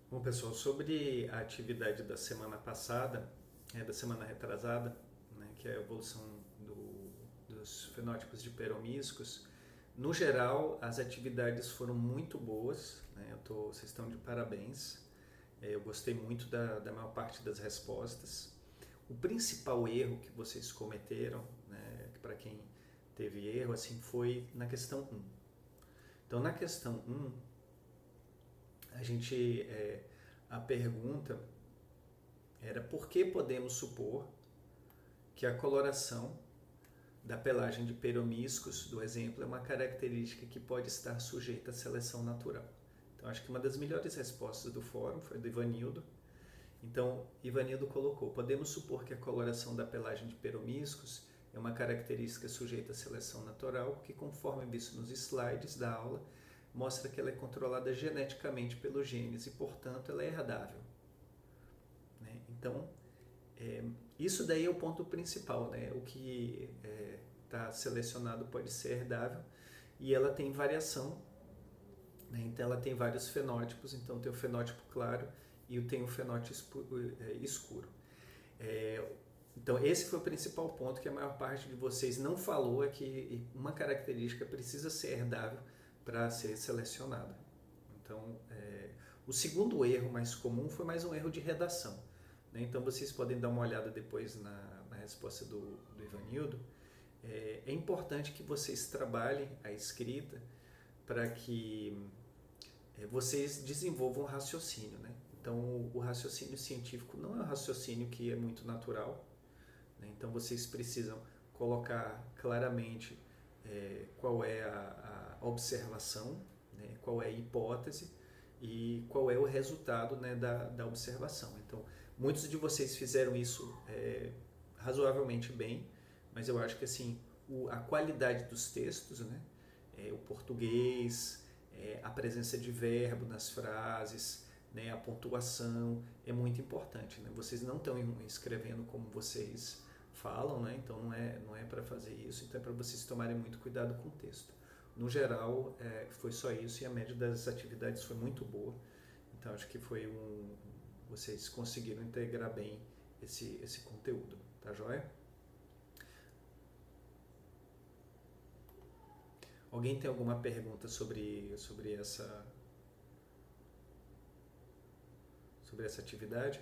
Bom, pessoal, sobre a atividade da semana passada, da semana retrasada, né, que é a evolução dos fenótipos de peromíscicos, no geral, as atividades foram muito boas, né, vocês estão de parabéns. Eu gostei muito da maior parte das respostas. O principal erro que vocês cometeram, né, para quem teve erro, assim, foi na questão um. Então, na questão um, a gente, a pergunta era por que podemos supor que a coloração da pelagem de peromíscicos, do exemplo, é uma característica que pode estar sujeita à seleção natural. Então, acho que uma das melhores respostas do fórum foi do Ivanildo. Então, Ivanildo colocou: podemos supor que a coloração da pelagem de peromíscicos é uma característica sujeita à seleção natural, que, conforme visto nos slides da aula, mostra que ela é controlada geneticamente pelos genes e, portanto, ela é herdável. Né? Então, isso daí é o ponto principal, né? O que está selecionado pode ser herdável e ela tem variação, né? Então ela tem vários fenótipos, então tem o fenótipo claro e tem o fenótipo escuro. Então esse foi o principal ponto que a maior parte de vocês não falou, é que uma característica precisa ser herdável para ser selecionada. Então, o segundo erro mais comum foi mais um erro de redação. Então vocês podem dar uma olhada depois na resposta do Ivanildo. É importante que vocês trabalhem a escrita para que vocês desenvolvam o raciocínio. Né? Então o raciocínio científico não é um raciocínio que é muito natural. Né? Então vocês precisam colocar claramente qual é a observação, né? Qual é a hipótese e qual é o resultado, né, da observação. Então, muitos de vocês fizeram isso razoavelmente bem, mas eu acho que assim a qualidade dos textos, né, o português, a presença de verbo nas frases, né, a pontuação é muito importante. Né? Vocês não estão escrevendo como vocês falam, né? Então não é para fazer isso, então é para vocês tomarem muito cuidado com o texto. No geral, foi só isso e a média das atividades foi muito boa. Então acho que vocês conseguiram integrar bem esse conteúdo, tá joia? Alguém tem alguma pergunta sobre essa atividade?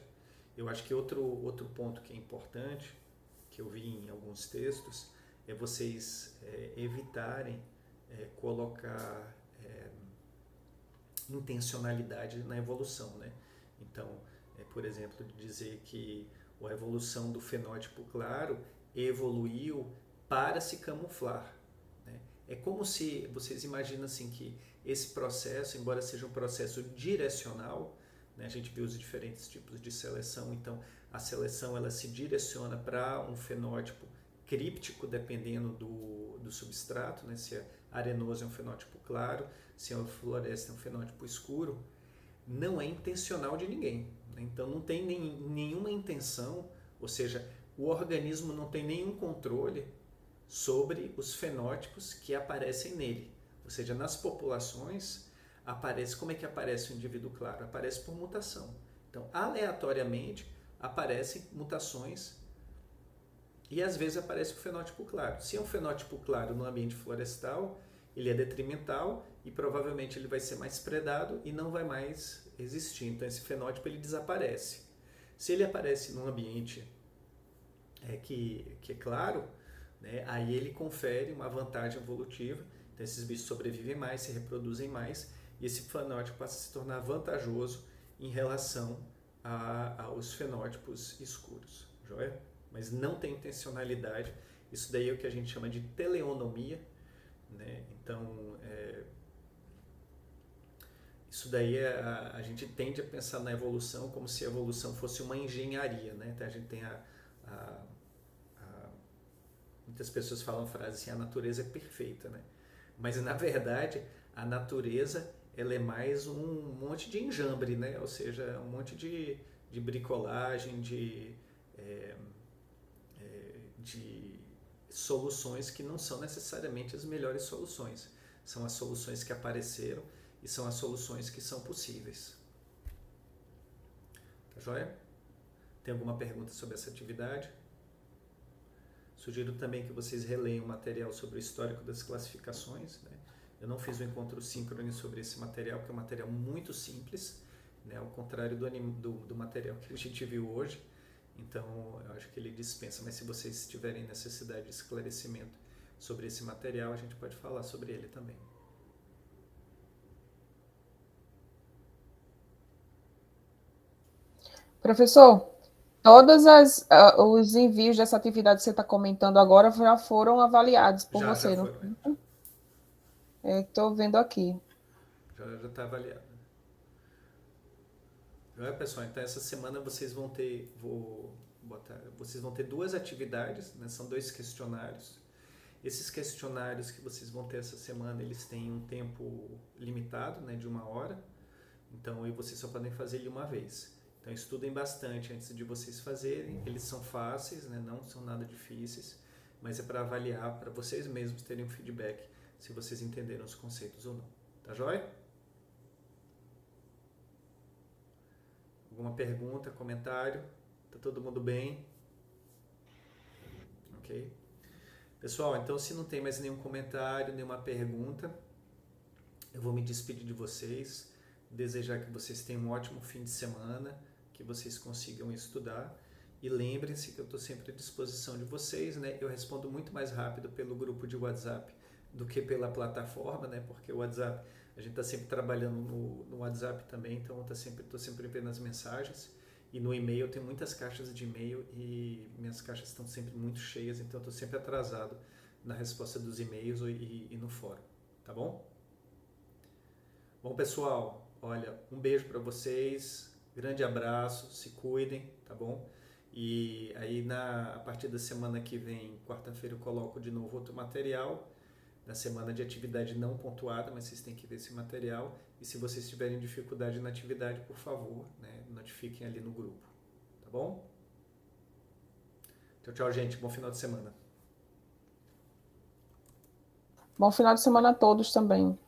Eu acho que outro ponto que é importante, que eu vi em alguns textos, é vocês evitarem colocar intencionalidade na evolução. Né? Então, por exemplo, dizer que a evolução do fenótipo claro evoluiu para se camuflar. Né? É como se vocês imaginam assim, que esse processo, embora seja um processo direcional, né, a gente viu os diferentes tipos de seleção, então a seleção ela se direciona para um fenótipo críptico, dependendo do substrato, né? Se a arenoso é um fenótipo claro, se a floresta é um fenótipo escuro, não é intencional de ninguém. Né? Então não tem nenhuma intenção, ou seja, o organismo não tem nenhum controle sobre os fenótipos que aparecem nele. Ou seja, nas populações, aparece, como é que aparece o indivíduo claro? Aparece por mutação. Então, aleatoriamente, aparecem mutações e às vezes aparece o fenótipo claro. Se é um fenótipo claro no ambiente florestal, ele é detrimental e provavelmente ele vai ser mais predado e não vai mais existir. Então esse fenótipo ele desaparece. Se ele aparece num ambiente que é claro, né, aí ele confere uma vantagem evolutiva. Então esses bichos sobrevivem mais, se reproduzem mais e esse fenótipo passa a se tornar vantajoso em relação aos fenótipos escuros. Joia? Mas não tem intencionalidade. Isso daí é o que a gente chama de teleonomia. Né? Então, isso daí a gente tende a pensar na evolução como se a evolução fosse uma engenharia. Né? Então, a gente tem muitas pessoas falam a frase assim: a natureza é perfeita. Né? Mas, na verdade, a natureza ela é mais um monte de enjambre, né? Ou seja, um monte de bricolagem, de soluções que não são necessariamente as melhores soluções. São as soluções que apareceram e são as soluções que são possíveis. Tá joia? Tem alguma pergunta sobre essa atividade? Sugiro também que vocês releiam o material sobre o histórico das classificações, né? Eu não fiz um encontro síncrono sobre esse material, porque é um material muito simples, né? Ao contrário do material que a gente viu hoje. Então, eu acho que ele dispensa. Mas se vocês tiverem necessidade de esclarecimento sobre esse material, a gente pode falar sobre ele também. Professor, os envios dessa atividade que você está comentando agora já foram avaliados por Já você, não? foram. Estou vendo aqui. Já está avaliado. Pessoal, então essa semana vocês vão ter, vocês vão ter 2 atividades, né? São 2 questionários. Esses questionários que vocês vão ter essa semana, eles têm um tempo limitado, né, de 1 hora. Então, aí vocês só podem fazer ele uma vez. Então, estudem bastante antes de vocês fazerem. Eles são fáceis, né, não são nada difíceis, mas é para avaliar, para vocês mesmos terem um feedback se vocês entenderam os conceitos ou não. Tá joia? Alguma pergunta, comentário? Tá todo mundo bem? Ok? Pessoal, então se não tem mais nenhum comentário, nenhuma pergunta, eu vou me despedir de vocês, desejar que vocês tenham um ótimo fim de semana, que vocês consigam estudar e lembrem-se que eu estou sempre à disposição de vocês, né? Eu respondo muito mais rápido pelo grupo de WhatsApp do que pela plataforma, né? Porque o WhatsApp, a gente está sempre trabalhando no WhatsApp também, então estou sempre vendo as mensagens. E no e-mail, eu tenho muitas caixas de e-mail e minhas caixas estão sempre muito cheias, então eu estou sempre atrasado na resposta dos e-mails e no fórum, tá bom? Bom, pessoal, olha, um beijo para vocês, grande abraço, se cuidem, tá bom? E aí, a partir da semana que vem, quarta-feira, eu coloco de novo outro material, na semana de atividade não pontuada, mas vocês têm que ver esse material. E se vocês tiverem dificuldade na atividade, por favor, né, notifiquem ali no grupo, tá bom? Tchau, tchau, gente. Bom final de semana. Bom final de semana a todos também.